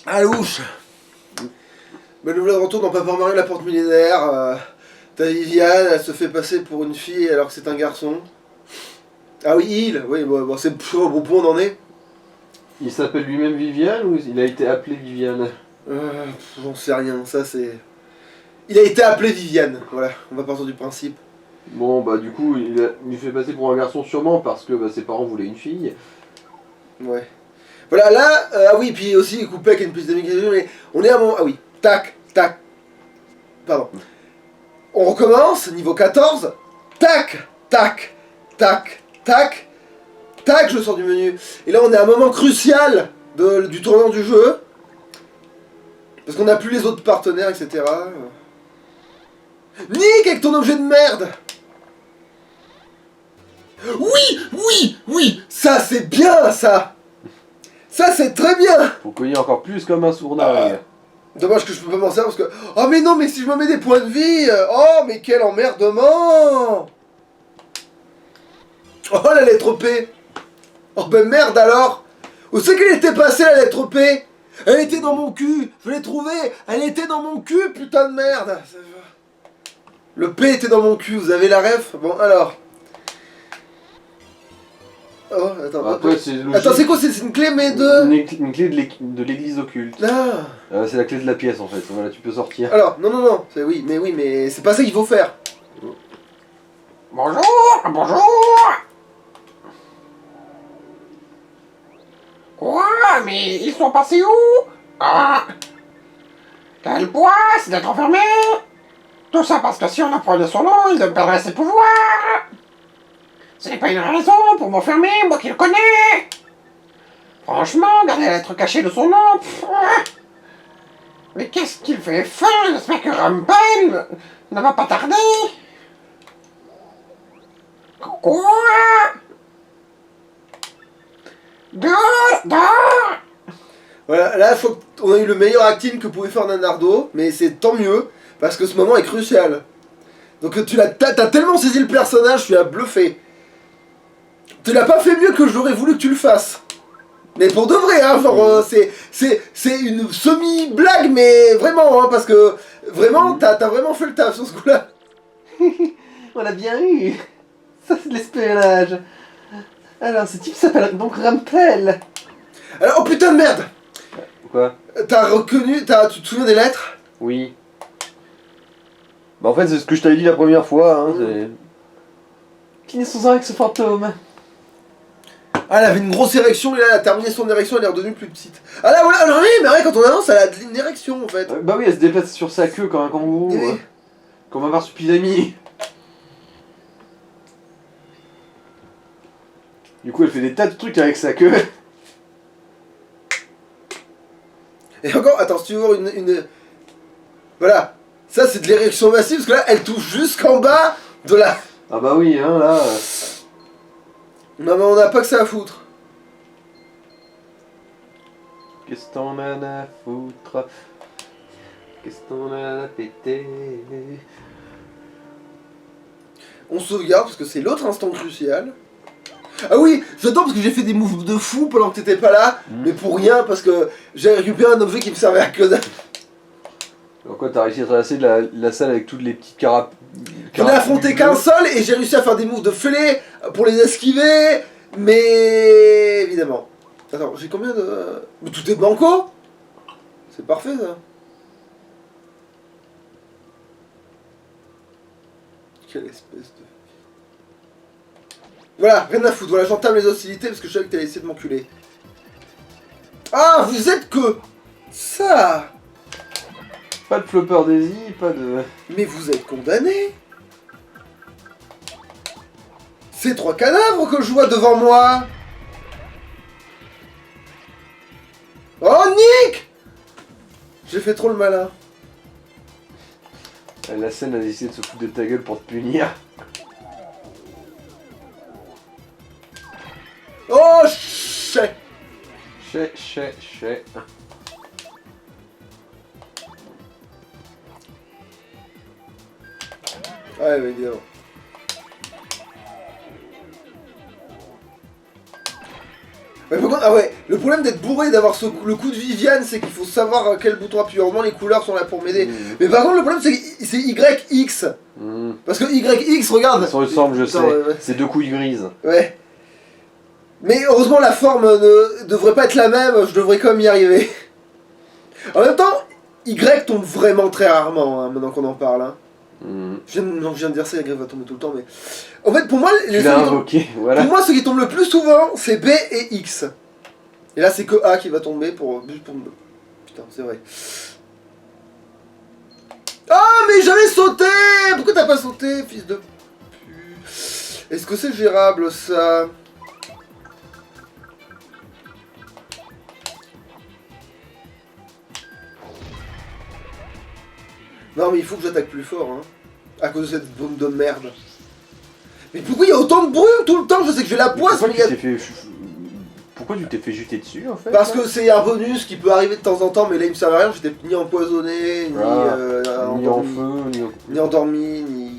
Ah louche. Bonne nouvelle de retour dans Paper Mario la porte millénaire. T'as Viviane, elle se fait passer pour une fille alors que c'est un garçon. Ah oui, oui, bon, c'est au point on en est. Il s'appelle lui-même Viviane ou il a été appelé Viviane? J'en sais rien, ça c'est... Il a été appelé Viviane, voilà, on va partir du principe. Bon bah du coup il fait passer pour un garçon sûrement parce que ses parents voulaient une fille. Ouais. Voilà, là, ah oui, puis aussi coupé avec une piste d'immigration, mais on est à un moment... Ah oui, tac, tac, pardon. On recommence, niveau 14, tac, tac, tac, tac, tac, je sors du menu. Et là, on est à un moment crucial du tournant du jeu. Parce qu'on n'a plus les autres partenaires, etc. Nick, avec ton objet de merde! Oui, ça c'est bien, ça! Ça c'est très bien! Faut cogner encore plus comme un sourd-nargue. Dommage que je peux pas m'en servir parce que... Oh mais non, mais si je me mets des points de vie... Oh mais quel emmerdement! Oh la lettre P! Oh ben merde alors! Où c'est qu'elle était passée la lettre P? Elle était dans mon cul! Je l'ai trouvée! Elle était dans mon cul, putain de merde! Le P était dans mon cul, vous avez la ref? Bon alors... Oh, attends. Après c'est logique. Attends, c'est quoi? C'est une clé mais de... Une clé de l'église occulte. Ah. C'est la clé de la pièce en fait, voilà tu peux sortir. Alors, non, oui, mais c'est pas ça qu'il faut faire. Bonjour. Quoi? Mais ils sont passés où? Ah! Quelle poisse d'être enfermé! Tout ça parce que si on apprenait son nom, il me perdrait ses pouvoirs! Ce n'est pas une raison pour m'enfermer, moi qui le connais! Franchement, garder la lettre cachée de son nom... Mais qu'est-ce qu'il fait fin? J'espère que Rumpel ne va pas tarder! Quoi? Dehors! Voilà, là, on a eu le meilleur acting que pouvait faire Nanardo, mais c'est tant mieux, parce que ce moment est crucial. Donc t'as tellement saisi le personnage, tu l'as bluffé. Tu l'as pas fait mieux que j'aurais voulu que tu le fasses. Mais pour de vrai, hein, genre, c'est une semi-blague, mais vraiment, hein, parce que vraiment, t'as vraiment fait le taf sur ce coup-là. On l'a bien eu. Ça c'est de l'espionnage. Alors ce type s'appelle donc Rumpel. Alors, oh putain de merde! Quoi? T'as reconnu, tu te souviens des lettres? Oui. Bah en fait c'est ce que je t'avais dit la première fois, hein, c'est... Qui n'est sans avec ce fantôme? Ah, elle avait une grosse érection, et là, elle a terminé son érection, elle est redevenue plus petite. Ah là, voilà, alors oui, mais ouais, quand on avance, elle a une érection, en fait. Bah oui, elle se déplace sur sa queue comme un kangourou, Oui. comme un marsupilami. Du coup, elle fait des tas de trucs avec sa queue. Et encore, attends, si tu veux voir une... Voilà, ça c'est de l'érection massive, parce que là, elle touche jusqu'en bas de la... Ah bah oui, hein, là... Non mais on n'a pas que ça à foutre. Qu'est-ce qu'on a à foutre? Qu'est-ce qu'on a à péter? On sauvegarde, parce que c'est l'autre instant crucial. Ah oui, j'adore parce que j'ai fait des moves de fou pendant que t'étais pas là, mais pour rien, parce que j'ai récupéré un objet qui me servait à que dalle. Alors quoi, t'as réussi à traverser la salle avec toutes les petites carapes... J'en ai affronté qu'un seul et j'ai réussi à faire des moves de fêlée pour les esquiver, mais évidemment. Attends, j'ai combien de... Mais tout est banco. C'est parfait ça. Quelle espèce de... Voilà, rien à foutre, voilà, j'entame les hostilités parce que je savais que t'allais essayer de m'enculer. Ah, vous êtes que... Ça. Pas de Flopper Daisy, pas de... Mais vous êtes condamnés. Ces 3 cadavres que je vois devant moi. Oh, Nick! J'ai fait trop le malin. La scène a décidé de se foutre de ta gueule pour te punir. Oh, chais. Chais. Ouais, mais évidemment. Ouais, par contre, ah ouais, le problème d'être bourré, d'avoir le coup de Viviane, c'est qu'il faut savoir quel bouton appuyer. Heureusement, les couleurs sont là pour m'aider. Mais par contre, le problème, c'est YX. Parce que YX, regarde. Ça ressemble, je sais. Ouais. C'est deux couilles grises. Ouais. Mais heureusement, la forme ne devrait pas être la même, je devrais quand même y arriver. En même temps, Y tombe vraiment très rarement, hein, maintenant qu'on en parle. Hein. Je viens de dire ça, Y va tomber tout le temps, mais... En fait, pour moi, voilà. Pour moi, ce qui tombe le plus souvent, c'est B et X. Et là, c'est que A qui va tomber juste pour... Putain, c'est vrai. Ah, mais j'avais sauté! Pourquoi t'as pas sauté, fils de... Est-ce que c'est gérable, ça? Non, mais il faut que j'attaque plus fort, hein. À cause de cette bombe de merde. Mais pourquoi il y a autant de bruit tout le temps? Je sais que je vais la poisse, mais pourquoi tu t'es fait jeter dessus, en fait? Parce que c'est un bonus qui peut arriver de temps en temps, mais là il me servait à rien, j'étais ni empoisonné, ni en feu, ni endormi, ni...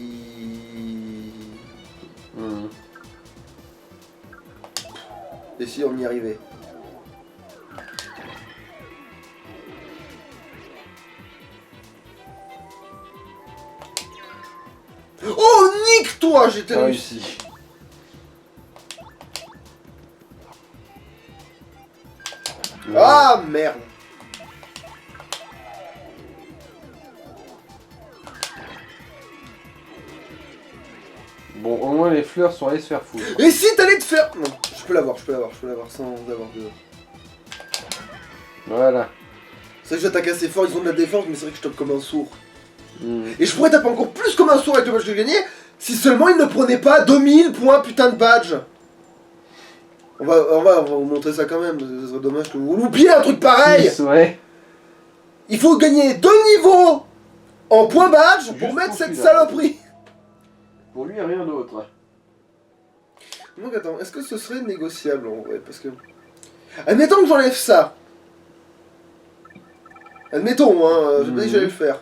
Et si on y arrivait. Oh, nique-toi, j'étais réussi. Ah, merde. Bon, au moins les fleurs sont allées se faire foutre. Et si t'allais te faire... Non, je peux l'avoir sans avoir de... Voilà. C'est vrai que j'attaque assez fort, ils ont de la défense, mais c'est vrai que je tape comme un sourd. Et je pourrais taper encore plus comme un sourd avec le match que j'ai gagné, si seulement ils ne prenaient pas 2000 points putain de badge. On va vous montrer ça quand même, ce serait dommage que vous loupiez un truc pareil. Ouais. Il faut gagner 2 niveaux en points badge pour mettre cette saloperie. Pour lui, rien d'autre. Donc attends, est-ce que ce serait négociable en vrai? Parce que... Admettons que j'enlève ça. Admettons, hein, j'ai pas dit que j'allais le faire.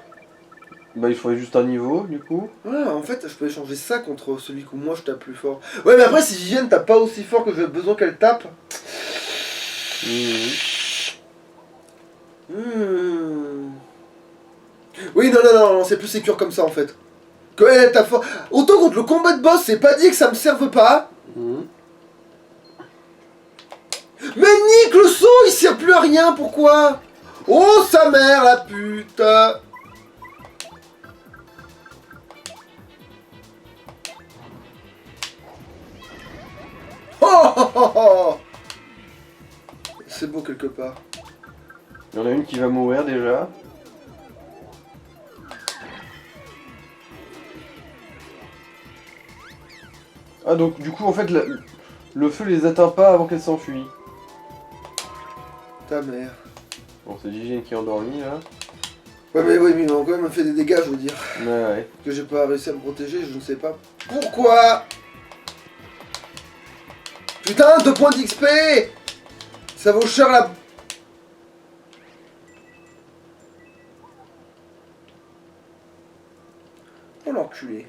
Bah il faudrait juste un niveau, du coup. Voilà, en fait, je peux échanger ça contre celui que moi je tape plus fort. Ouais, mais après, si Vivienne tape pas aussi fort que j'ai besoin qu'elle tape... Oui, non, c'est plus sécure comme ça, en fait. Que elle tape fort. Autant contre le combat de boss, c'est pas dit que ça me serve pas. Mais nique le saut, il sert plus à rien, pourquoi? Oh, sa mère, la pute. Oh. C'est beau quelque part. Il y en a une qui va mourir déjà. Ah donc du coup en fait le feu les atteint pas avant qu'elle s'enfuit. Ta mère. Bon c'est Gigène qui est endormi là. Ouais mais oui mais ils m'ont quand même fait des dégâts je veux dire. Ouais. Que j'ai pas réussi à me protéger, je ne sais pas pourquoi. Putain, 2 points d'XP. Ça vaut cher la... Oh l'enculé.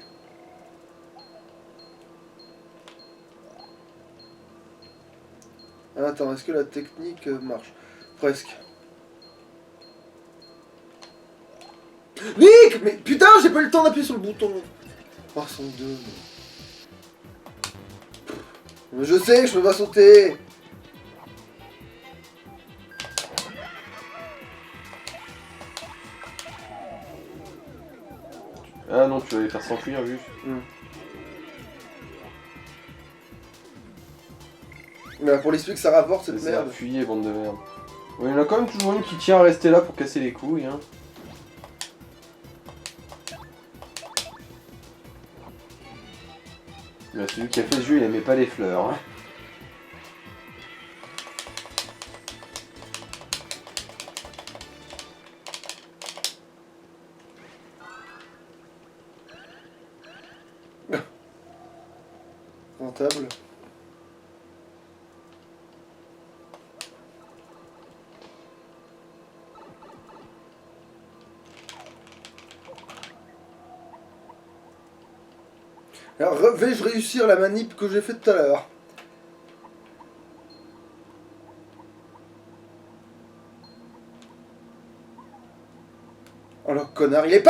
Attends, est-ce que la technique marche? Presque. Nick! Mais putain, j'ai pas eu le temps d'appuyer sur le bouton. Oh, son deux. Mais je sais, je peux pas sauter. Ah non, tu vas les faire s'enfuir juste. Mais pour l'expliquer que ça rapporte cette C'est merde. Fuyez, bande de merde. Ouais, il y en a quand même toujours une qui tient à rester là pour casser les couilles. Hein. Là, celui qui a fait ce jeu, il aimait pas les fleurs. Hein. Rentable. Alors, vais-je réussir la manip que j'ai faite tout à l'heure? Oh le connard, il a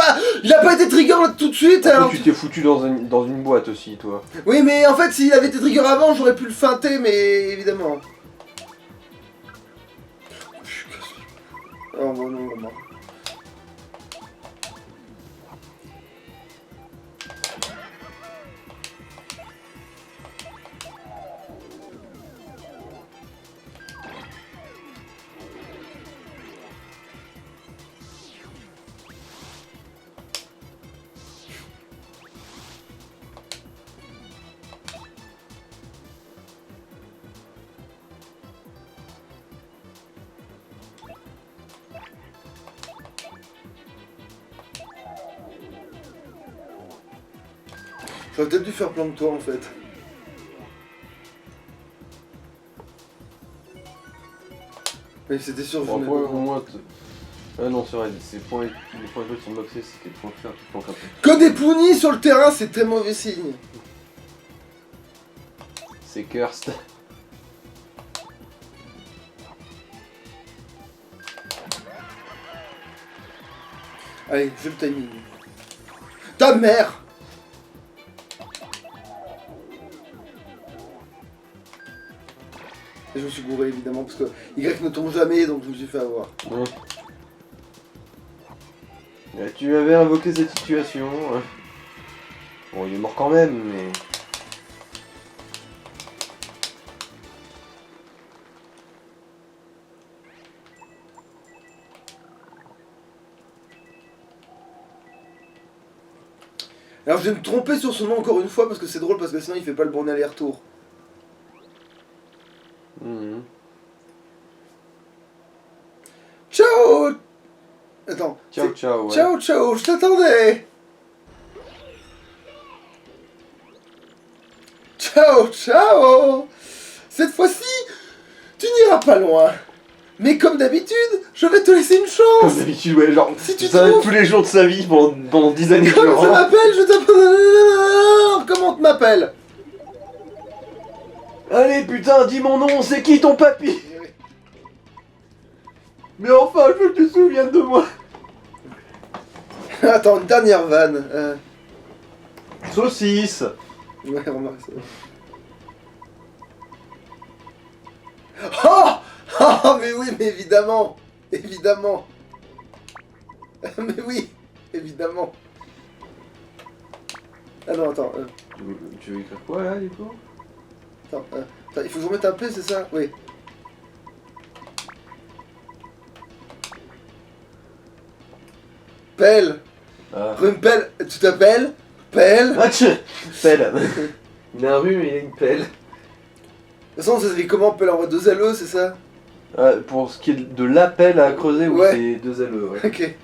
pas été trigger là, tout de suite Après, alors. tu t'es foutu dans une boîte aussi, toi. Oui, mais en fait, s'il avait été trigger avant, j'aurais pu le feinter, mais évidemment. Oh bon, non, non. J'aurais peut-être dû faire plein de toi en fait. Mais c'était sûr, je Bon, venais après, pas. au moins. Ah non, c'est vrai, les points étoiles sont boxés, c'est tes points faire, tu te planques un peu. Que des punis sur le terrain, c'est très mauvais signe. C'est cursed. Allez, j'ai le timing. Ta mère! Et je me suis bourré évidemment parce que Y ne tombe jamais donc je me suis fait avoir. Ouais. Tu avais invoqué cette situation. Bon, il est mort quand même, mais. Alors je vais me tromper sur son nom encore une fois parce que c'est drôle parce que sinon il fait pas le bon aller-retour. Mhm. Ciao! Attends. Ciao, c'est- ciao, ouais. Ciao, ciao, je t'attendais! Ciao, ciao! Cette fois-ci, tu n'iras pas loin. Mais comme d'habitude, je vais te laisser une Comme chance! d'habitude, ouais, genre, Si tu ça trouves- tous les jours de sa vie pendant 10 années Comme durant. ça m'appelle, je t'appelle... Comment tu m'appelles? Allez, putain, dis mon nom, c'est qui ton papy? Mais enfin, je veux que tu te souviennes de moi. Attends, une dernière vanne. Saucisse. Ouais, remarque ça. Oh! Oh, mais oui, mais évidemment! Évidemment! Mais oui, évidemment! Ah non, attends, Tu veux écrire quoi là, du coup? attends, il faut que je remette un P, c'est ça? Oui. Pelle! Ah. Rumpel, tu t'appelles? Pelle? Ah, tiens. Pelle. Il a un rhume et il a une pelle. De toute façon, ça s'écrit comment? Pelle en vrai 2 LE, c'est ça? Ah, pour ce qui est de l'appel à creuser, oui, Ouais. c'est 2 LE, ouais. Ok.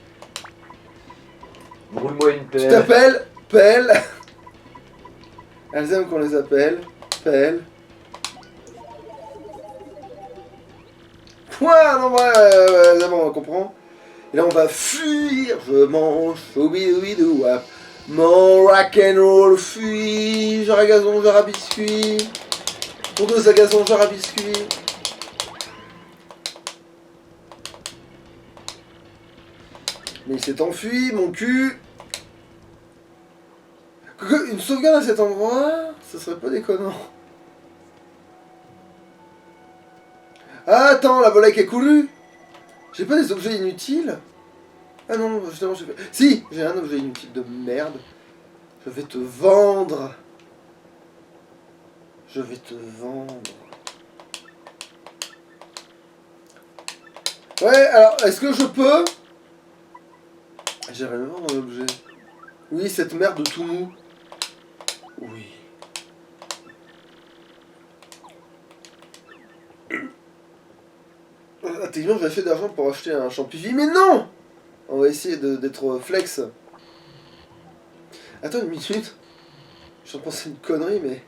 Roule-moi une Tu pelle. t'appelles? Pelle? Elles aiment qu'on les appelle. Pelle. Point, non, ouais, c'est bon, on comprend. Et là, on va fuir. Je mange choubidouidou wap. Mon rock'n'roll fuit. Jarre à gazon, jarre à biscuit. Pour deux à gazon, jarre à biscuit. Mais il s'est enfui, mon cul. Une sauvegarde à cet endroit, ça serait pas déconnant. Ah, attends, la volaille qui a couru. J'ai pas des objets inutiles. Ah non, justement, j'ai fait... Si, j'ai un objet inutile de merde. Je vais te vendre. Je vais te vendre. Ouais, alors, est-ce que je peux... J'aimerais vendre un objet. Oui, cette merde de tout mou. Oui. Techniquement, j'ai fait d'argent pour acheter un champignon, mais non! On va essayer d'être flex. Attends une minute. Je viens de penser une connerie, mais...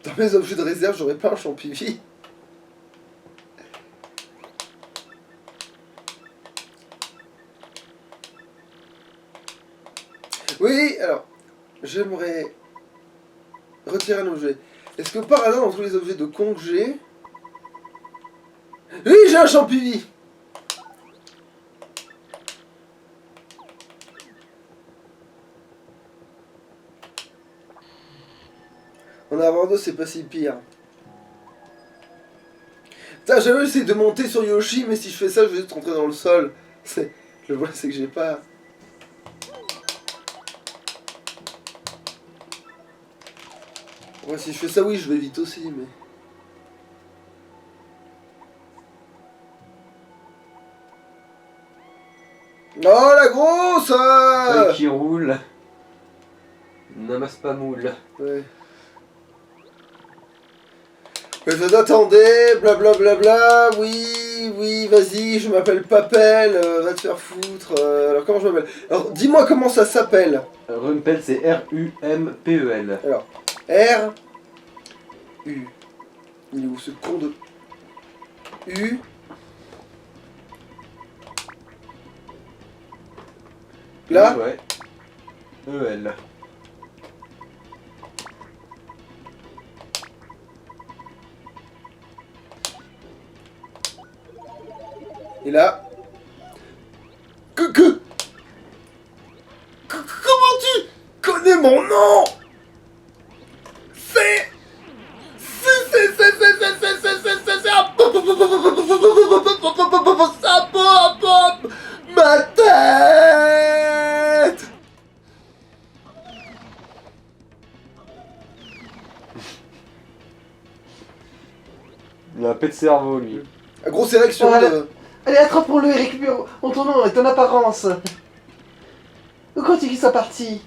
Dans mes objets de réserve, j'aurais pas un champignon. Oui, alors... J'aimerais... Retirer un objet. Est-ce que par hasard, dans tous les objets de congé... Oui, j'ai un champignon! En avoir deux, c'est pas si pire. Putain, j'avais essayé de monter sur Yoshi, mais si je fais ça, je vais juste rentrer dans le sol. Le problème, c'est que j'ai pas... Ouais, si je fais ça, oui, je vais vite aussi, mais... Oh, la grosse Feuille qui roule. N'amasse pas moule. Ouais. Je t'attendais, blablabla, oui, oui, vas-y, je m'appelle Papel, va te faire foutre. Alors, comment je m'appelle? Alors, dis-moi comment ça s'appelle. Rumpel, c'est R-U-M-P-E-L. Alors, R... U. Il est où ce con de... U... Là? Ouais. E-L. Et là... Comment tu connais mon nom? C'est ma tête. Il a un pet de cerveau, lui. Grosse érection Voilà. de... Allez, attrape-le, Eric Mur, en ton nom et ton apparence. Où crois-tu qu'il soit parti?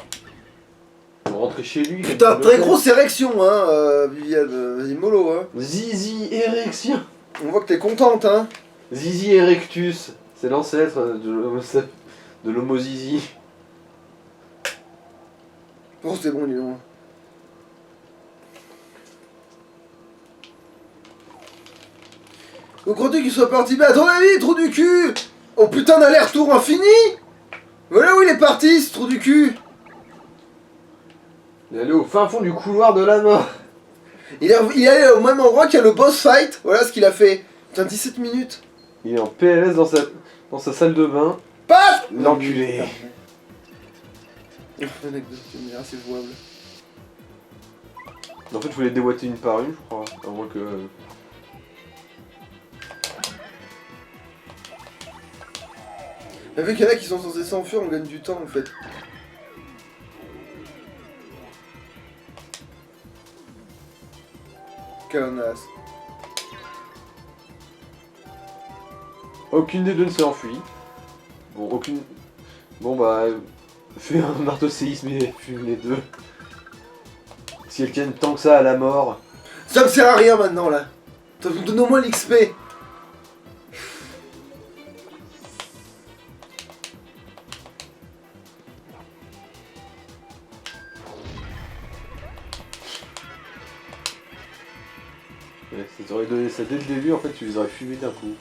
Pour rentrer chez lui. Putain, très grosse érection, hein, Viviane. Vas-y, mollo, hein. Zizi érection. On voit que t'es contente, hein. Zizi erectus. C'est l'ancêtre de l'homo zizi. Oh, c'est bon, il est loin. Où crois-tu qu'il soit parti? Mais à ton avis, trou du cul! Oh putain d'aller-retour infini! Voilà où il est parti, ce trou du cul! Il est allé au fin fond du couloir de la mort. Il est allé au même endroit qu'il y a le boss fight. Voilà ce qu'il a fait. Putain, 17 minutes. Il est en PLS dans sa salle de bain. Passe! L'enculé. L'anecdote, c'est jouable. En fait, il faut les déboîter une par une, je crois. À moins que... Mais vu qu'il y en a qui sont censés s'enfuir, on gagne du temps en fait. Connasse. Aucune des deux ne s'est enfuie. Bon, aucune... Bon bah... Fais un marteau séisme et fume les deux. Si elles tiennent tant que ça à la mort... Ça me sert à rien maintenant là. Donne au moins l'XP. Ouais, ça t'aurait donné ça dès le début, en fait, tu les aurais fumés d'un coup.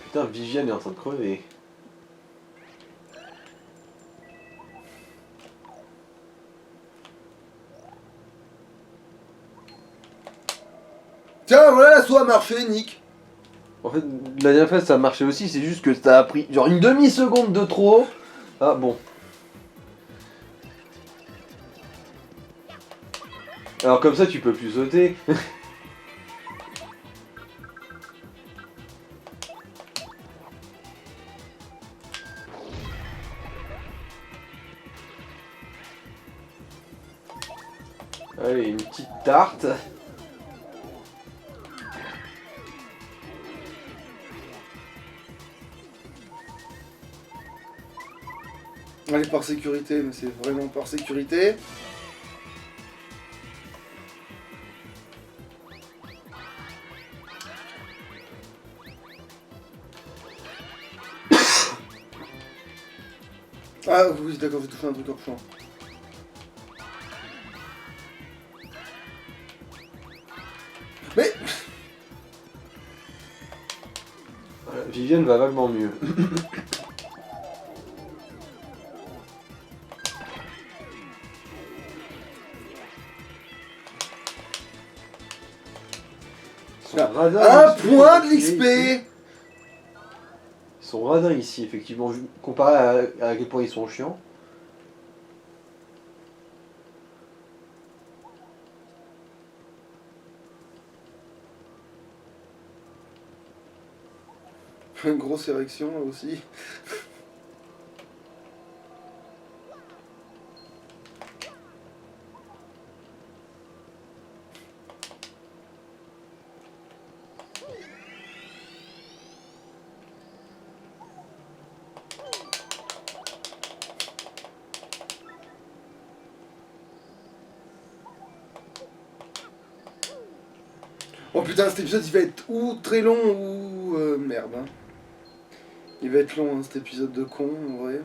Putain, Viviane est en train de crever. Tiens, voilà, la soie a marché, Nick. En fait, la dernière fois, ça marchait aussi, c'est juste que ça a pris genre une demi-seconde de trop. Ah bon. Alors comme ça, tu peux plus sauter. Allez, une petite tarte. Allez, par sécurité, mais c'est vraiment par sécurité. Ah oui, d'accord, j'ai touché un truc hors champ. Mais... Voilà, Viviane va vaguement mieux. Un point de l'XP. Ils sont radins ici, effectivement, comparé à quel point ils sont chiants. Une grosse érection là aussi. Oh putain, cet épisode il va être ou très long ou... merde. Hein. Il va être long hein, cet épisode de con en vrai.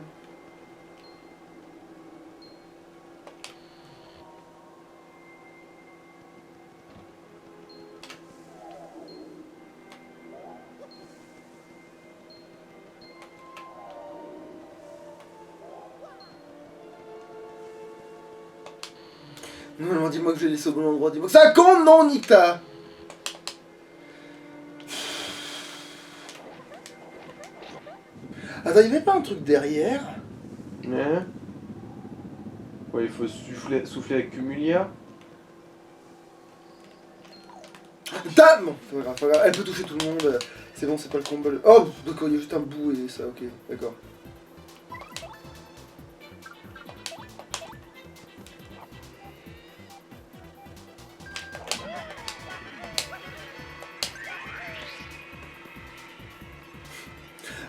Non, dis-moi que je l'ai laissé au bon endroit, dis-moi que ça compte, non, Nika. Attends, il y avait pas un truc derrière? Hein? Ouais, il faut souffler avec Cumulia. Dame. Bon, c'est pas grave, pas grave, elle peut toucher tout le monde. C'est bon, c'est pas le combat. Oh, d'accord, il y a juste un bout et ça, ok, d'accord.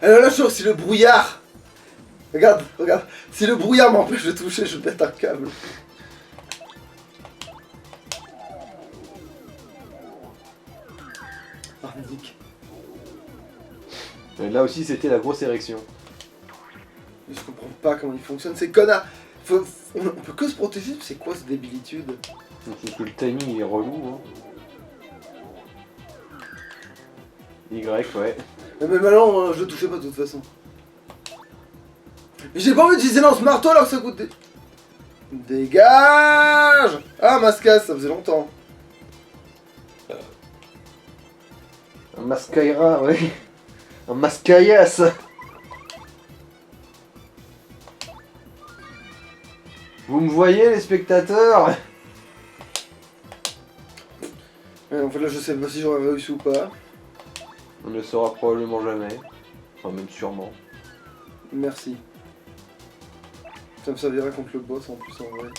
Alors là, si le brouillard... Regarde, regarde. Si le brouillard m'empêche de toucher, je pète un câble. Ah, Nick. Et là aussi, c'était la grosse érection. Mais je comprends pas comment il fonctionne, ces connards. On peut que se protéger, c'est quoi cette débilitude? Parce que le timing il est relou. Hein. Y, ouais. Mais maintenant, je le touchais pas de toute façon. Mais j'ai pas envie d'utiliser lance-marteau alors que ça coûte des... Dégage! Ah, Mascas, ça faisait longtemps. Un Mascaira, ouais. Un Mascaias. Vous me voyez les spectateurs? En fait là je sais pas si j'aurais réussi ou pas. On ne le saura probablement jamais. Enfin même sûrement. Merci. Ça me servira contre le boss en plus en vrai.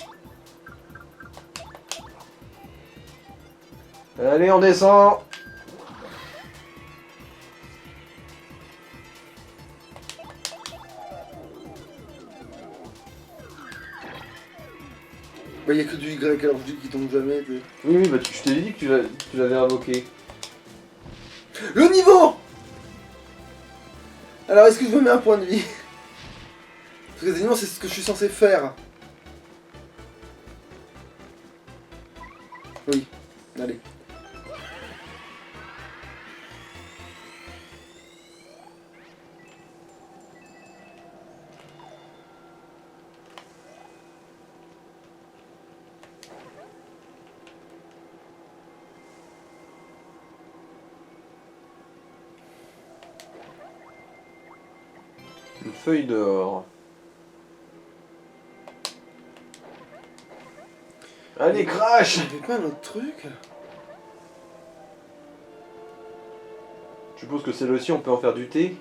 Allez on descend. Bah y'a que du Y alors je dis qu'il tombe jamais. Oui bah je t'ai dit que tu l'avais invoqué. Le niveau! Alors est-ce que je me mets un point de vie? Parce que sinon c'est ce que je suis censé faire. Oui, allez. Une feuille d'or. Allez crash! Y'avait pas un autre truc? Je suppose que celle-ci on peut en faire du thé.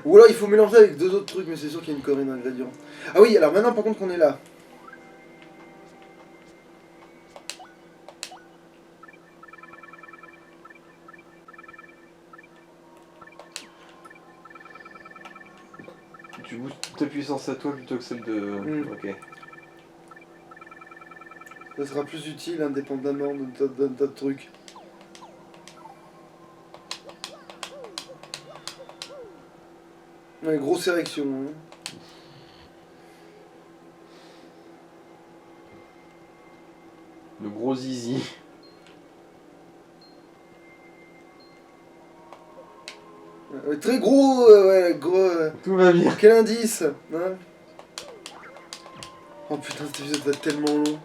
Ou alors il faut mélanger avec deux autres trucs, mais c'est sûr qu'il y a une corée d'ingrédients. Ah oui, alors maintenant par contre qu'on est là. Tu boostes ta puissance à toi plutôt que celle de... Ok. Ça sera plus utile indépendamment d'un tas de trucs. Ouais, grosse érection. Hein. Le gros zizi. Très gros, ouais, gros. Tout va bien. Quel indice hein. Oh putain, cet épisode va être tellement long.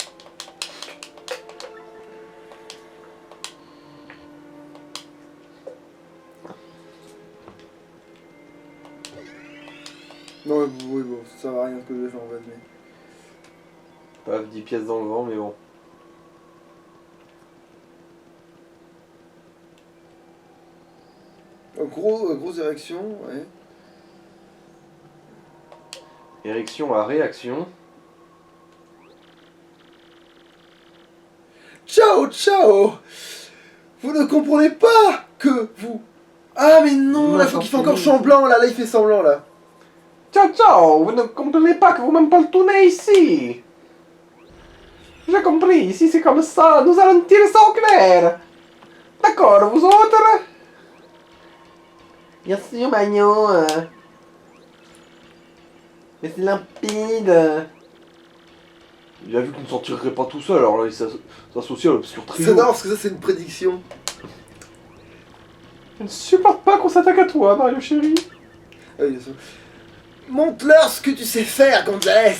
Non, oui, bon, ça sert à rien ce que je vais faire en fait, mais... Paf, 10 pièces dans le vent, mais bon. grosse érection, ouais. Érection à réaction. Ciao, ciao. Vous ne comprenez pas que vous... Ah mais non, là, faut qu'il fait encore semblant, là, il fait semblant, là. Ciao, ciao, vous ne comprenez pas que vous m'empaltounez ici. J'ai compris, ici c'est comme ça, nous allons tirer ça au clair. D'accord, vous autres? Bien sûr, Magnon. Mais c'est limpide. Il a vu qu'on ne s'en tirerait pas tout seul, alors là il s'associe à l'obscur C'est trio. non, parce que ça, c'est une prédiction. Je ne supporte pas qu'on s'attaque à toi, Mario chéri. Ah oui, bien sûr. Montre-leur ce que tu sais faire, Gonzales.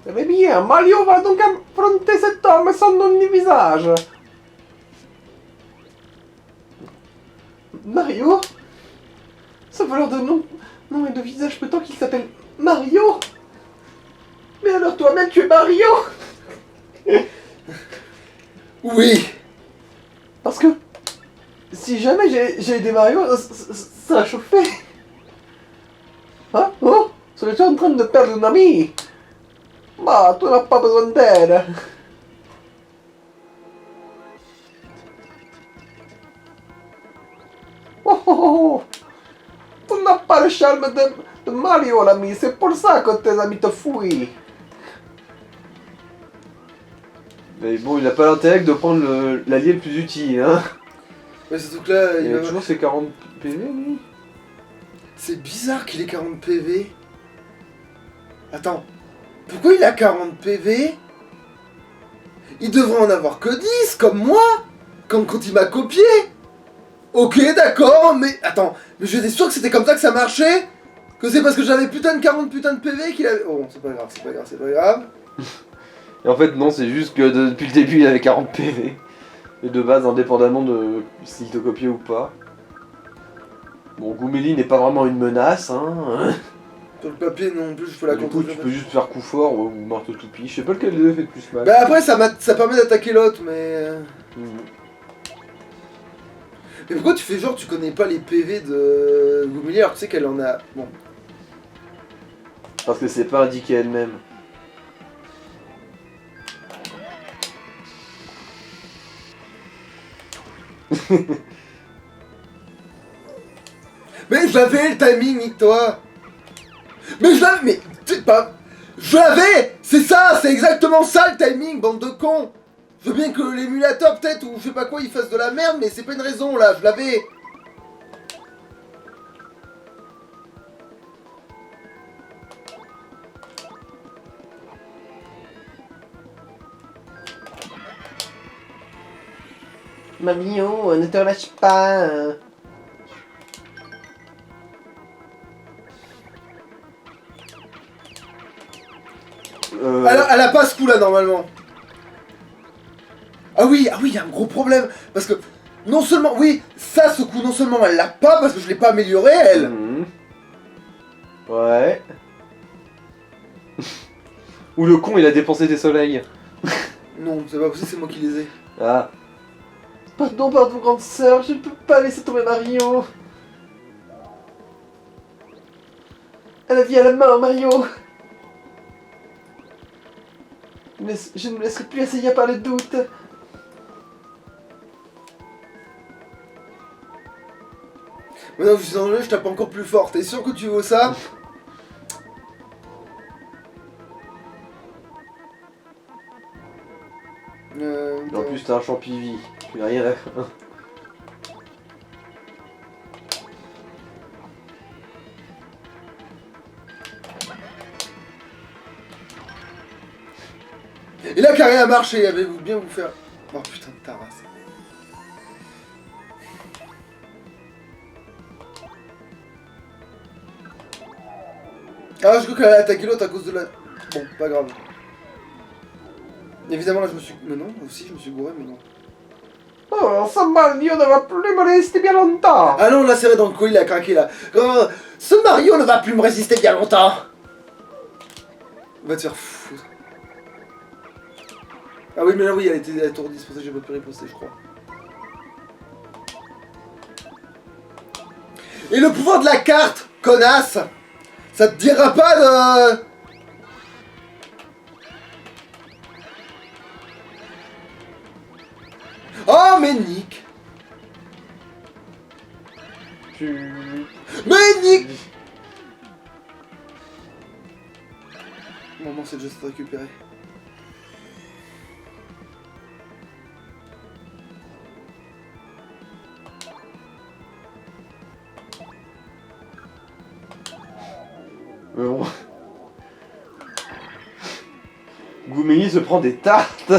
Eh bien, Mario va donc affronter cet homme sans nom ni visage. Mario? Ce voleur de nom et de visage peut-on qu'il s'appelle Mario? Mais alors toi-même tu es Mario? Oui. Parce que si jamais j'ai aidé Mario, ça a chauffé. Hein? Oh? Serais-tu en train de perdre un ami? Bah, tu n'as pas besoin d'aide. Oh, oh, oh. Tu n'as pas le charme de Mario, l'ami. C'est pour ça que tes amis te fuient. Mais bon, il a pas l'intérêt de prendre l'allié le plus utile, hein. Mais surtout que là, Il a toujours ses 40 PV, lui. c'est bizarre qu'il ait 40 PV. Attends. Pourquoi il a 40 PV? Il devrait en avoir que 10, comme moi. Quand il m'a copié. Ok, d'accord, mais... Attends, mais j'étais sûr que c'était comme ça que ça marchait. Que c'est parce que j'avais putain de 40 putain de PV qu'il avait... Oh, c'est pas grave, c'est pas grave, c'est pas grave. Et en fait, non, c'est juste que depuis le début, il avait 40 PV. Et de base, indépendamment de s'il te copiait ou pas. Bon, Gouméli n'est pas vraiment une menace, hein. Sur le papier non plus, je peux la Du coup, contrôler. tu peux juste faire coup fort ou marteau toupie. Je sais pas lequel des deux fait le plus mal. Bah après, ça permet d'attaquer l'autre, mais... Mhm. Mais pourquoi tu fais genre tu connais pas les PV de Gouméli alors que tu sais qu'elle en a... Bon. Parce que c'est pas indiqué elle-même. Mais j'avais le timing, nique-toi. Mais je l'avais... Mais... C'est pas... Je l'avais. C'est ça, c'est exactement ça le timing, bande de cons. Je veux bien que l'émulateur peut-être, ou je sais pas quoi, il fasse de la merde, mais c'est pas une raison là, je l'avais. Mamillon, ne te relâche pas. Elle a pas ce coup là normalement. Ah oui, il y a un gros problème. Parce que, non seulement, oui, ça, ce coup, non seulement elle l'a pas, parce que je l'ai pas amélioré, elle. Mhm. Ouais. Ou le con, il a dépensé des soleils. Non, c'est pas possible, c'est moi qui les ai. Ah. Pardon, grande sœur, je ne peux pas laisser tomber Mario. Elle a vie à la main, Mario. Je ne me laisserai plus essayer par le doute. Maintenant que je suis dans le jeu, je tape encore plus fort. T'es sûr que tu veux ça? En plus, t'as un champivi. Tu n'as rien à faire. Et là, carré a marché, avez-vous bien vous faire... Oh putain de ta race. Ah, je crois qu'elle a attaqué l'autre à cause de la... Bon, pas grave. Évidemment, là, je me suis... Mais non, aussi, je me suis gouré, mais non. Oh, ce Mario ne va plus me rester bien longtemps. Ah non, là, c'est vrai, dans le coin, il a craqué, là. Ce Mario ne va plus me résister bien longtemps. Va te faire foutre. Ah oui, mais là, oui, elle était étourdie, c'est pour ça que j'ai pas pu riposter, je crois. Et le pouvoir de la carte, connasse! Ça te dira pas de... Oh, mais Nick! Mais Nick! Maman, c'est juste récupéré. Mais bon. Gouméli se prend des tartes.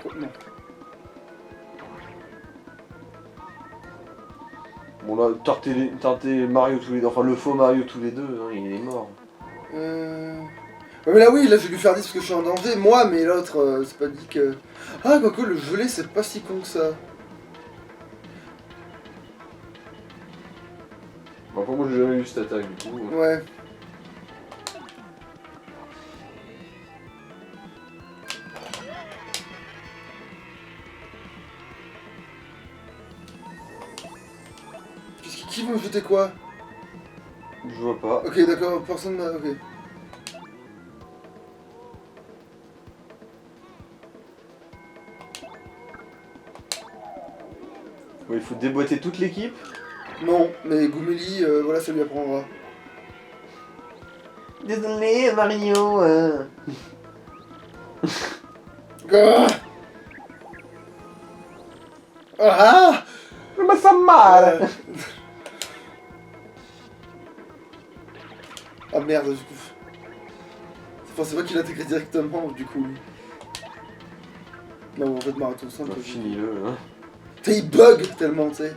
Oh, non. Bon là, tarter Mario tous les deux, enfin le faux Mario tous les deux, hein, il est mort. Ouais, mais là oui, là je vais lui faire 10 parce que je suis en danger, moi, mais l'autre, c'est pas dit que... Ah, quoique le gelé, c'est pas si con que ça. Bon, pour moi j'ai jamais eu cette attaque du coup. Ouais. Qui veut me jeter quoi? Je vois pas. Ok, d'accord, personne m'a... Ok. Bon, il faut déboîter toute l'équipe. Non, mais Gouméli, voilà, ça lui apprendra. Désolé Mario. Ah, ah Je me sens mal. Ah merde, du coup. Enfin, c'est pas qu'il a intégré directement, du coup, lui. Non, en fait, marathon simple. Bah, finis-le. Hein. T'sais, il bug tellement, tu sais.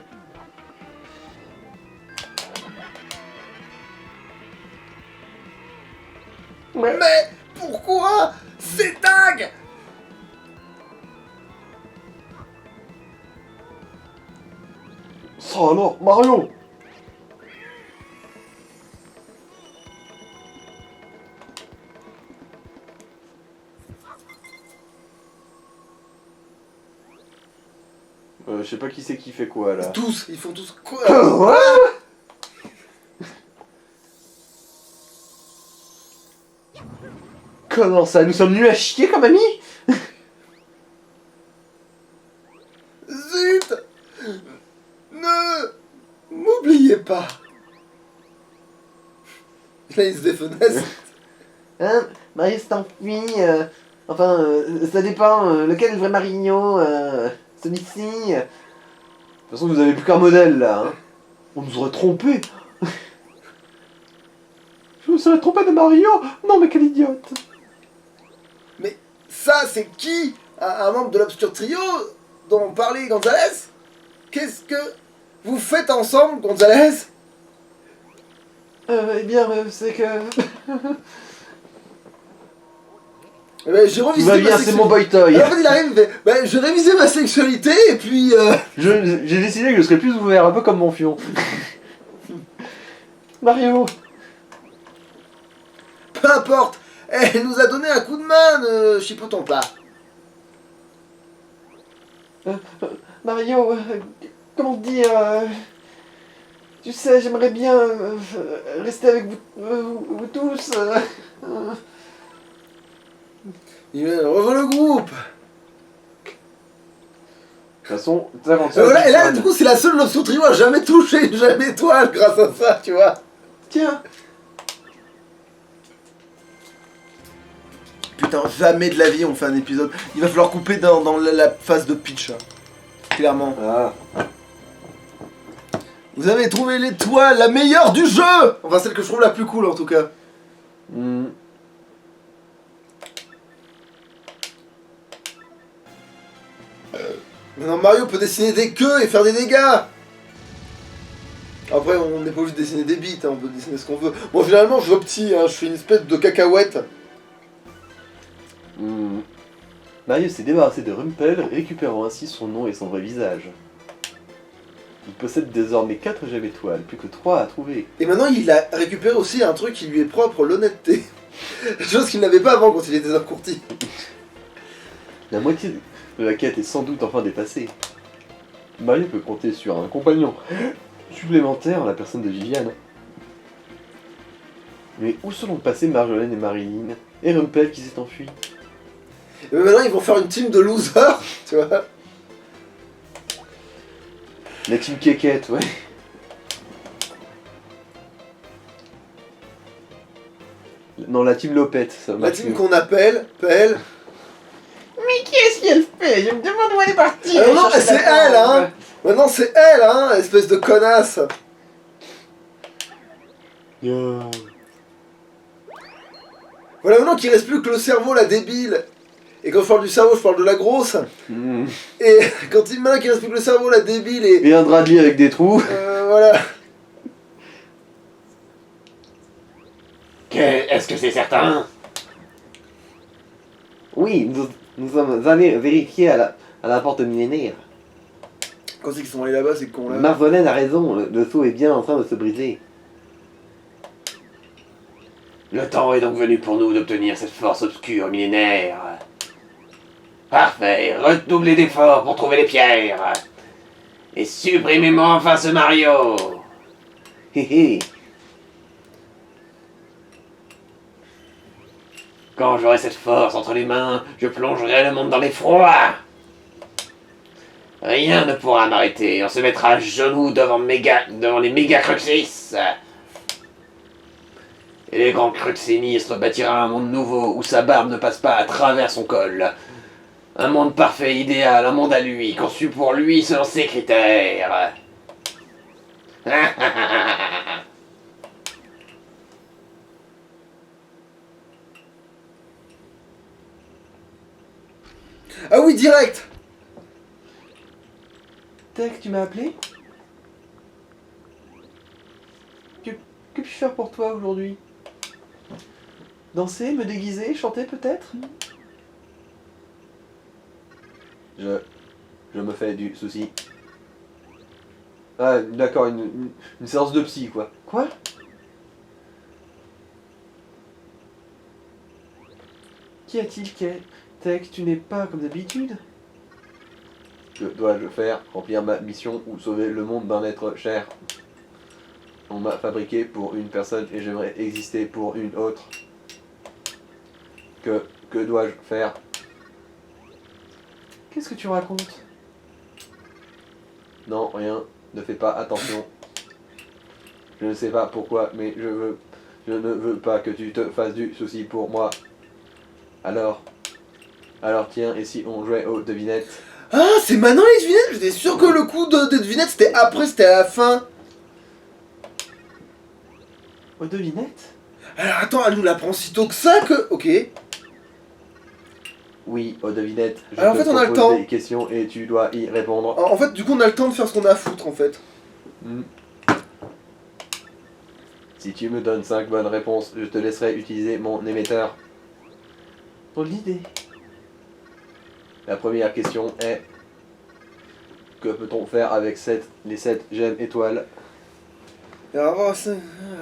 Ouais. Mais pourquoi? C'est dingue! Ça alors, Mario. Je sais pas qui c'est qui fait quoi là. Tous, ils font tous quoi? Quoi? Comment ça? Nous sommes nuls à chier comme amis? Zut! Ne m'oubliez pas. Là, il se défenasse. Hein? Mario s'est enfui. Enfin, ça dépend. Lequel est le vrai Mario? Celui-ci. De toute façon, vous avez plus qu'un modèle là. Hein. On nous aurait trompés. Je me serais trompé de Mario? Non, mais quel idiote! Mais ça, c'est qui? Un membre de l'Obscur Trio dont parlait Gonzalez? Qu'est-ce que vous faites ensemble, Gonzalez? Eh bien, c'est que. Eh ben, j'ai Tout revisité va ma bien, c'est sexualité. mon boy toy. Alors, en fait, il arrive, il fait, ben, je révisais ma sexualité et puis... J'ai décidé que je serais plus ouvert, un peu comme mon fion. Mario! Peu importe, elle nous a donné un coup de main, ne chipotons pas. Mario, comment dire, tu sais, j'aimerais bien rester avec vous tous. Revois le groupe. De toute façon, avant ça, Voilà, et là, du coup, c'est la seule L'Obscur Trio à jamais touché une jamais étoile grâce à ça, tu vois. Tiens, Putain, jamais de la vie on fait un épisode. Il va falloir couper dans la phase de pitch, hein. Clairement. ah, Vous avez trouvé l'étoile la meilleure du jeu. Enfin, celle que je trouve la plus cool en tout cas. Maintenant, Mario peut dessiner des queues et faire des dégâts. Après, on n'est pas obligé de dessiner des bites, hein, on peut dessiner ce qu'on veut. Moi, finalement, je vois petit, hein, je suis une espèce de cacahuète. Mario s'est débarrassé de Rumpel, récupérant ainsi son nom et son vrai visage. Il possède désormais 4 gemmes étoiles, plus que 3 à trouver. Et maintenant, il a récupéré aussi un truc qui lui est propre, l'honnêteté. Chose qu'il n'avait pas avant quand il était encourti. La moitié de la quête est sans doute enfin dépassée. Mario peut compter sur un compagnon supplémentaire en la personne de Viviane. Mais où sont donc passés Marjolaine et Marilyn et Rumpel qui s'est enfui? Et maintenant ils vont faire une team de losers, tu vois. La team Kékette, ouais. Non, la team Lopette, ça La marche team mieux. qu'on appelle, Pelle. Mais qu'est-ce qu'elle fait? Je me demande où elle est partie. Ah non, chercher c'est la elle, bombe. hein. Maintenant c'est elle, hein, espèce de connasse. Voilà, maintenant qu'il reste plus que le cerveau, la débile. Et quand je parle du cerveau, je parle de la grosse. Mmh. Et maintenant qu'il reste plus que le cerveau, la débile et... Et un drap de lit avec des trous. voilà. Est-ce que c'est certain? Oui, nous sommes allés vérifier à la porte millénaire. Quand c'est qu'ils sont allés là-bas, c'est con là. Marjolaine a raison, le seau est bien en train de se briser. Le temps est donc venu pour nous d'obtenir cette force obscure millénaire. Parfait, redoublez d'efforts pour trouver les pierres. Et supprimez-moi enfin ce Mario. Hé hé. Quand j'aurai cette force entre les mains, je plongerai le monde dans l'effroi. Rien ne pourra m'arrêter, on se mettra à genoux devant les méga Cruxis. Et les grands Crux sinistres bâtira un monde nouveau où sa barbe ne passe pas à travers son col. Un monde parfait, idéal, un monde à lui, conçu pour lui selon ses critères. Ah oui, direct. Tac, tu m'as appelé? Que puis-je faire pour toi aujourd'hui? Danser, me déguiser, chanter peut-être? Je me fais du souci. Ah, d'accord, une séance de psy, quoi. Quoi? Qu'y a-t-il, Tech, tu n'es pas comme d'habitude? Que dois-je faire? Remplir ma mission ou sauver le monde d'un être cher? On m'a fabriqué pour une personne et j'aimerais exister pour une autre. Que dois-je faire? Qu'est-ce que tu racontes? Non, rien. Ne fais pas attention. Je ne sais pas pourquoi, mais je ne veux pas que tu te fasses du souci pour moi. Alors tiens, et si on jouait aux devinettes? Ah, c'est maintenant les devinettes. J'étais sûr que le coup de devinettes c'était après, c'était à la fin. Aux devinettes? Alors attends, elle nous l'apprend si tôt que ça que... Ok. Oui, aux devinettes. Je Alors, en te fait, on a le propose temps. des questions et tu dois y répondre. En fait, du coup, on a le temps de faire ce qu'on a à foutre en fait. Hmm. Si tu me donnes 5 bonnes réponses, je te laisserai utiliser mon émetteur. Pour l'idée. La première question est: que peut-on faire avec les 7 gemmes étoiles? Alors, ça...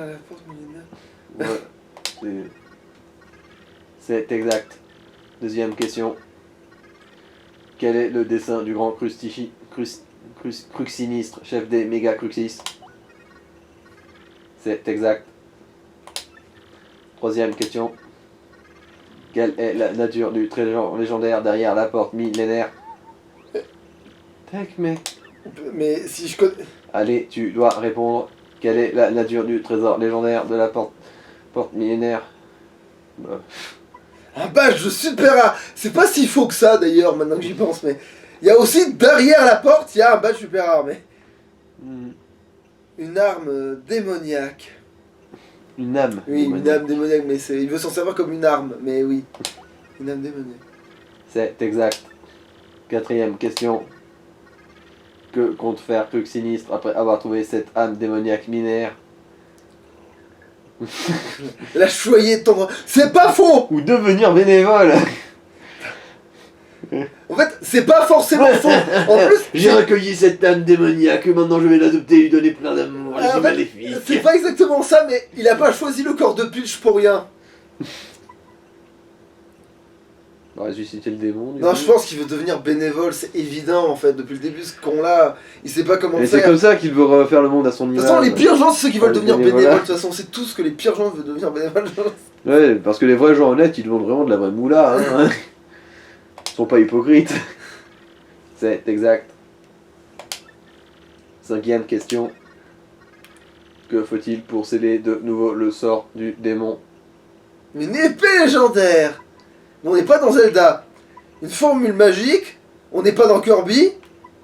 Ah, la porte millénaire. Ouais, c'est exact. Deuxième question. Quel est le dessin du grand Cruxinistre, chef des méga Cruxis? C'est exact. Troisième question. Quelle est la nature du trésor légendaire derrière la porte millénaire? Tech, mais... Mais si je connais... Allez, tu dois répondre. Quelle est la nature du trésor légendaire de la porte millénaire? Un badge de super rare. C'est pas si faux que ça d'ailleurs, maintenant que j'y pense, mais... Il y a aussi, derrière la porte, il y a un badge super rare, mais... Une arme démoniaque. Une âme. Oui, une âme démoniaque, mais c'est... Il veut s'en servir comme une arme, mais oui. Une âme démoniaque. C'est exact. Quatrième question. Que compte faire Crux Sinistre après avoir trouvé cette âme démoniaque minéaire? La choyer de ton... C'est pas faux. Ou devenir bénévole? En fait, c'est pas forcément faux. En plus, J'ai recueilli cette âme démoniaque, maintenant je vais l'adopter et lui donner plein d'amour. en C'est fait, maléfique. c'est pas exactement ça, mais il a pas choisi le corps de Peach pour rien. Ressusciter le démon. Non, je pense qu'il veut devenir bénévole, c'est évident en fait, depuis le début, ce con-là, il sait pas comment Mais faire. c'est comme ça qu'il veut refaire le monde à son De image. toute façon, les pires gens, c'est ceux qui veulent Les devenir bénévoles. bénévoles. De toute façon, c'est tout ce que les pires gens veulent devenir bénévoles. Ouais, parce que les vrais gens honnêtes, ils demandent vraiment de la vraie moula, hein. Ils sont pas hypocrites. C'est exact. 5e question. Que faut-il pour sceller de nouveau le sort du démon? Mais une épée légendaire. Mais on n'est pas dans Zelda. Une formule magique. On n'est pas dans Kirby.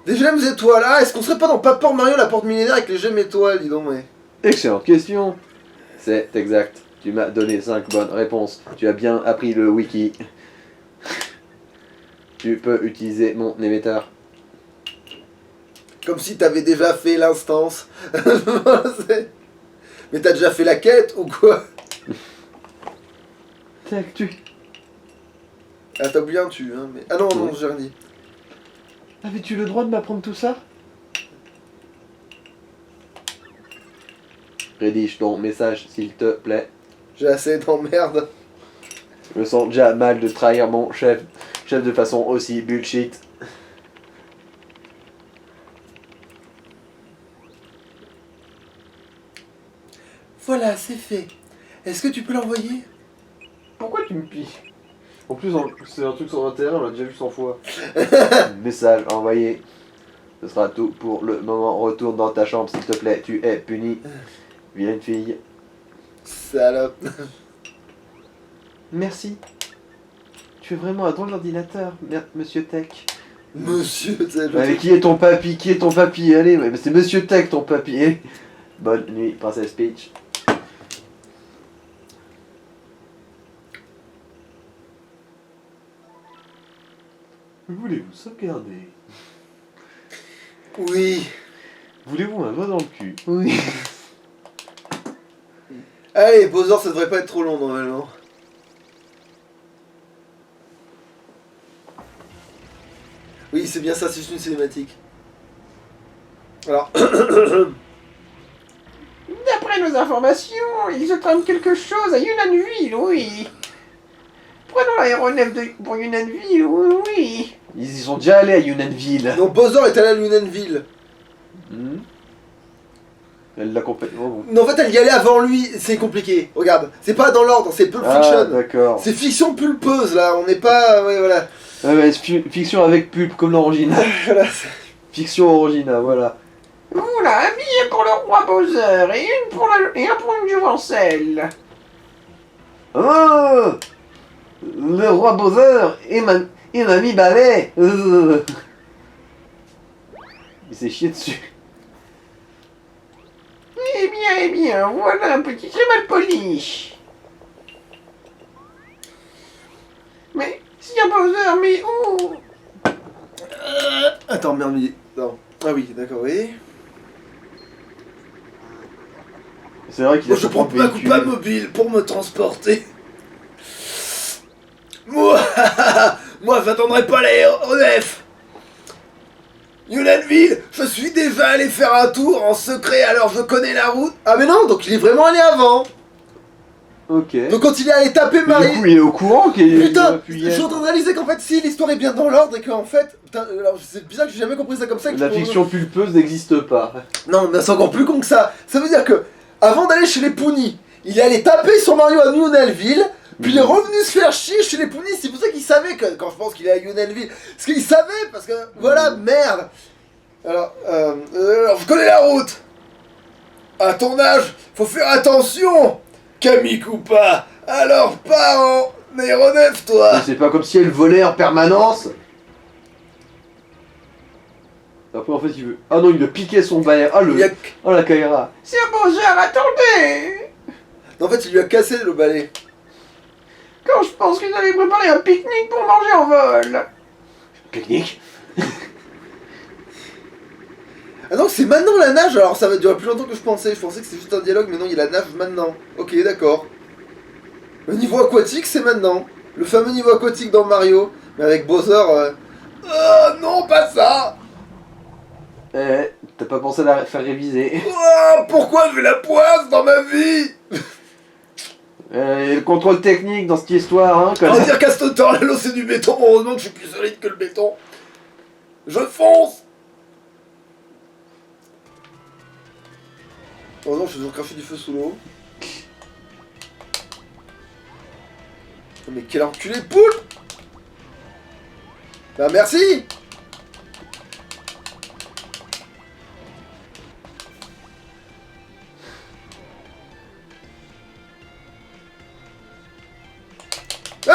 Des gemmes étoiles. Ah, est-ce qu'on serait pas dans Paper Mario, la porte millénaire avec les gemmes étoiles, dis donc, mais... Excellente question. C'est exact. Tu m'as donné 5 bonnes réponses. Tu as bien appris le wiki. Tu peux utiliser mon émetteur. Comme si t'avais déjà fait l'instance. Mais t'as déjà fait la quête ou quoi? Tac, tu. Ah, t'as oublié un tu, hein, mais... Ah non, non, j'ai rien dit. Avais-tu le droit de m'apprendre tout ça? Rédige ton message, s'il te plaît. J'ai assez d'emmerde. Je me sens déjà mal de trahir mon chef de façon aussi bullshit. Voilà, c'est fait. Est-ce que tu peux l'envoyer? Pourquoi tu me piques? En plus, c'est un truc sur l'intérieur, on l'a déjà vu 100 fois. Message envoyé. Ce sera tout pour le moment. Retourne dans ta chambre, s'il te plaît. Tu es puni. Vilaine fille. Salope. Merci. Tu es vraiment un drôle d'ordinateur, monsieur Tech. Monsieur, Mais qui est ton papy? Qui est ton papy? Allez, mais c'est monsieur Tech, ton papy. Bonne nuit, princesse Peach. Voulez-vous sauvegarder? Oui. Voulez-vous un doigt dans le cul? Oui. Allez, Bowser, ça devrait pas être trop long normalement. Oui, c'est bien ça, c'est juste une cinématique. Alors, D'après nos informations, il se trame quelque chose à Yunanville, oui. Prenons l'aéronef pour Yunanville, oui, oui. Ils y sont déjà allés à Yunanville. non, Bowser est allé à Lunenville. Elle l'a complètement bon. Mais en fait, elle y allait avant lui, c'est compliqué. Regarde, c'est pas dans l'ordre, c'est Pulp Ah, Fiction. d'accord. C'est fiction pulpeuse là, on n'est pas. Ouais, voilà. Ouais, ouais, fiction avec pulpe comme l'original. Voilà. Fiction originale, voilà. Voilà, un billet pour le roi Bowser et un pour une jouvencelle. Oh, le roi Bowser et mamie Ballet. Il s'est chié dessus. Eh bien, voilà un petit très mal poli. Mais, si y a Bowser, mais où? Attends, merde, non. Ah oui, d'accord, oui. C'est vrai qu'il Moi, a je son prends propre ma véhicule. coupe mobile pour me transporter. Moi, j'attendrai pas l'aéronef. Yunanville, je suis déjà allé faire un tour en secret, alors je connais la route. Ah mais non, donc il est vraiment allé avant. Ok. Donc quand il est allé taper Mais du Marie... coup, il est au courant qu'il Putain, aurait pu y je suis en être. train de réaliser qu'en fait, si l'histoire est bien dans l'ordre et qu'en fait... Putain, alors c'est bizarre que j'ai jamais compris ça comme ça. Que La je- fiction pulpeuse n'existe pas. Non, mais c'est encore plus con que ça. Ça veut dire que, avant d'aller chez les Poonies, il est allé taper sur Mario à Yunanville, puis il est revenu se faire chier chez les Poonies. C'est pour ça qu'il savait que, quand je pense qu'il est à Yunanville. Parce qu'il savait, parce que, voilà, merde. Alors, je connais la route. À ton âge, faut faire attention. Camille Koopa, alors pas en aéronef, toi. Mais c'est pas comme si elle volait en permanence. Après, en fait, il veut. Ah non, il a piqué son balai. Ah, Il lui a- Oh, la Kaira. C'est Bowser, attendez. En fait, il lui a cassé le balai. Quand je pense qu'ils avaient préparé un pique-nique pour manger en vol. Pique-nique. Ah non, c'est maintenant la nage, alors ça va durer plus longtemps que je pensais. Je pensais que c'était juste un dialogue, mais non, il y a la nage maintenant. Ok, d'accord. Le niveau aquatique, c'est maintenant. Le fameux niveau aquatique dans Mario, mais avec Bowser. Oh non, pas ça. Eh, t'as pas pensé à la faire réviser? Oh, pourquoi j'ai la poisse dans ma vie? Et le contrôle technique dans cette histoire, hein, On va dire qu'à ce temps, l'eau c'est du béton, heureusement que je suis plus solide que le béton. Je fonce. Heureusement, je faisais cracher du feu sous l'eau. Mais quel enculé de poule. Bah merci. Mais...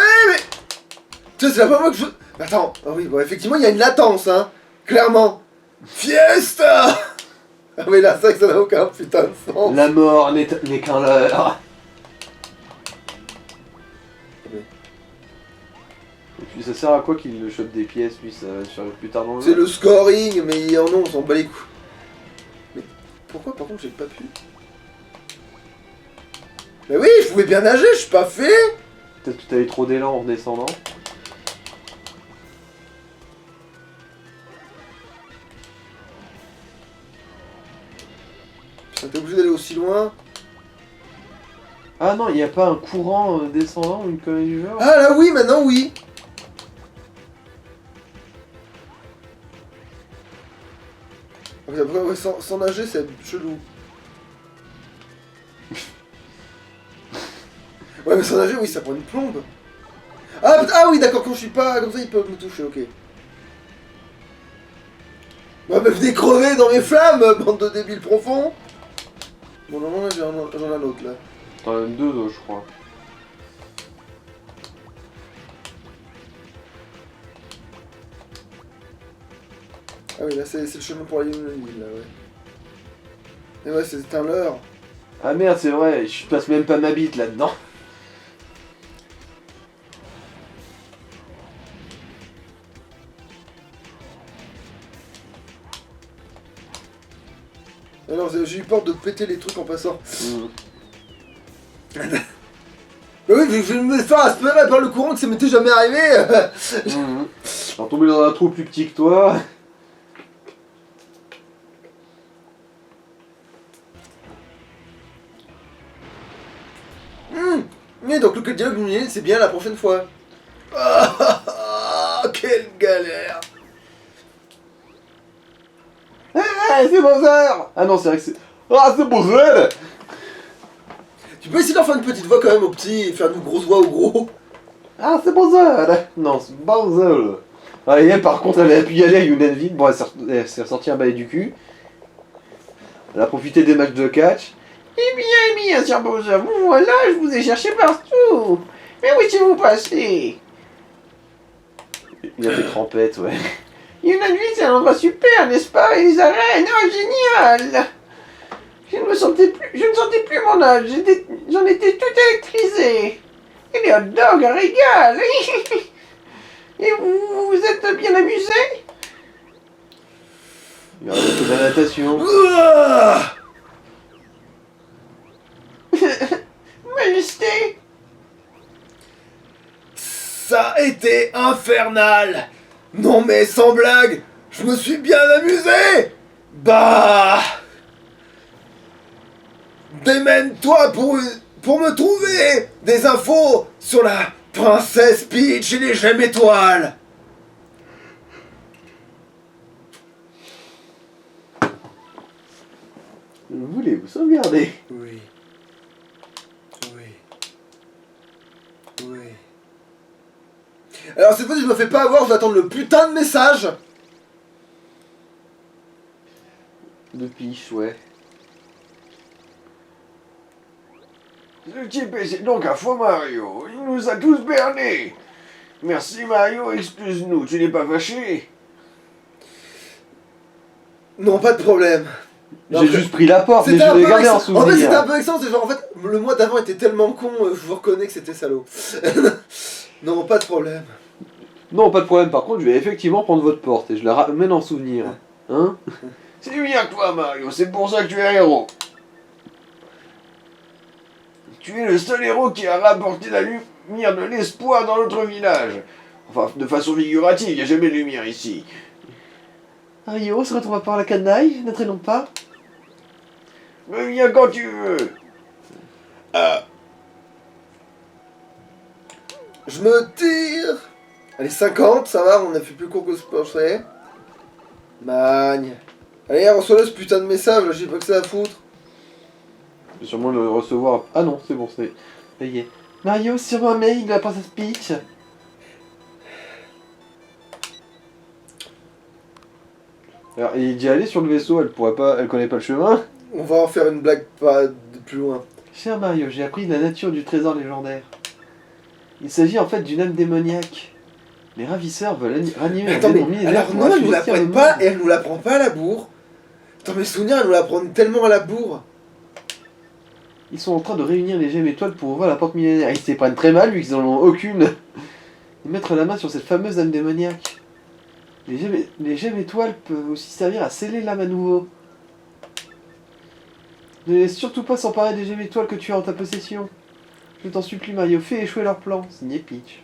Tu sais, c'est la première fois que je... Attends, ah oui, bon, effectivement, il y a une latence, hein. Clairement. Fiesta. Ah mais là, ça n'a aucun putain de sens. La mort n'est qu'un leurre. Et puis ça sert à quoi qu'il le chope des pièces, lui, ça survive plus tard dans le C'est jeu. le scoring, mais non, on s'en bat les couilles. Mais pourquoi, par contre, j'ai pas pu? Mais oui, je pouvais bien nager, je suis pas fait. Peut-être que t'avais trop d'élan en redescendant. Putain, t'es obligé d'aller aussi loin. Ah non, il n'y a pas un courant descendant ou une connerie du genre? Ah là oui, maintenant oui. Après, ouais, sans nager, c'est chelou. Ouais, mais sans nager, oui, ça prend une plombe. Ah oui, d'accord, quand je suis pas comme ça, ils peuvent me toucher, ok. Bah, me venez crever dans mes flammes, bande de débiles profonds. Bon, normalement, là, j'en ai un autre, là. T'en as deux, je crois. Ah oui, là, c'est le chemin pour aller dans l'île, là, ouais. Et ouais, c'est un leurre. Ah merde, c'est vrai, je passe même pas ma bite là-dedans. Alors, j'ai eu peur de péter les trucs en passant. Mmh. Bah oui, je vais me faire aspirer par le courant que ça m'était jamais arrivé. Mmh. Alors tomber dans un trou plus petit que toi. Mais donc le dialogue lumineux, c'est bien la prochaine fois. Ah, quelle galère. Ah, c'est Bowser! Ah non, c'est vrai que c'est... Ah, c'est Bowser! Tu peux essayer d'en faire une petite voix quand même au petit et faire une grosse voix au gros. Ah, c'est Bowser! Non, c'est Bowser! Ah, et elle, par contre, elle a pu y aller à Unenville. Bon, elle s'est ressortie un balai du cul. Elle a profité des matchs de catch. Eh bien, Sir Bowser, vous voilà, je vous ai cherché partout. Mais où étiez-vous passé? Il a fait trempette, ouais. Unenville, c'est un endroit super, n'est-ce pas? Et les arènes, oh, génial! Je ne sentais plus mon âge, j'en étais tout électrisé. Et les hot dogs, un régal. Et vous vous êtes bien amusé? Il a fait de la natation. Ah, Majesté! ça a été infernal. Non mais sans blague, je me suis bien amusé. Bah, démène-toi pour me trouver des infos sur la princesse Peach et les gemmes étoiles. Voulez-vous sauvegarder? Oui. Oui. Oui. Alors cette fois, je me fais pas avoir, je vais attendre le putain de message. De Peach, ouais. Ce type, c'est donc un faux Mario. Il nous a tous bernés. Merci Mario, excuse-nous, tu n'es pas fâché? Non, pas de problème. J'ai juste pris la porte, mais C'était je un l'ai peu gardé en vexant. En fait, c'était un souvenir. peu vexant, c'est genre, en fait, le mois d'avant était tellement con, je vous reconnais que c'était salaud. Non, pas de problème. Non, pas de problème, par contre, je vais effectivement prendre votre porte et je la ramène en souvenir. Hein? C'est bien toi Mario, c'est pour ça que tu es héros. Tu es le seul héros qui a rapporté la lumière de l'espoir dans notre village. Enfin, de façon figurative, il n'y a jamais de lumière ici. Mario, on se retrouve par la canaille, ne traînons pas. Mais viens quand tu veux. Je me tire. Allez, 50, ça va, on a fait plus court que ce que je pensais. Magne. Allez, reçois-le ce putain de message, là, j'ai pas que ça à foutre. Je vais sûrement le recevoir. Ah non, c'est bon, c'est payé. Mario, sur un mail de la princesse Peach. Alors, il est déjà allé sur le vaisseau, elle connaît pas le chemin. On va en faire une blague pas de plus loin. Cher Mario, j'ai appris la nature du trésor légendaire. Il s'agit en fait d'une âme démoniaque. Les ravisseurs veulent ranimer un Attends, démon mais millénaire alors pour non, elle nous assujettir l'apprennent le pas, monde. et elle nous l'apprend pas à la bourre. Dans mes souvenirs, elle nous l'apprend tellement à la bourre. Ils sont en train de réunir les gemmes étoiles pour ouvrir la porte millénaire. Ils s'y prennent très mal vu qu'ils en ont aucune. Et mettre la main sur cette fameuse âme démoniaque. Les gemmes étoiles peuvent aussi servir à sceller l'âme à nouveau. Ne laisse surtout pas s'emparer des gemmes étoiles que tu as en ta possession. Je t'en supplie Mario, fais échouer leur plan. Signé Peach.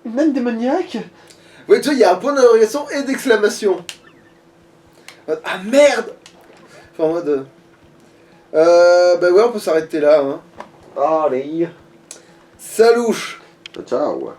Une âme démoniaque? Ouais, tu vois, il y a un point d'interrogation et d'exclamation. Ah merde. Enfin, en mode... bah ouais, on peut s'arrêter là, hein. Allez. Salouche. Ciao.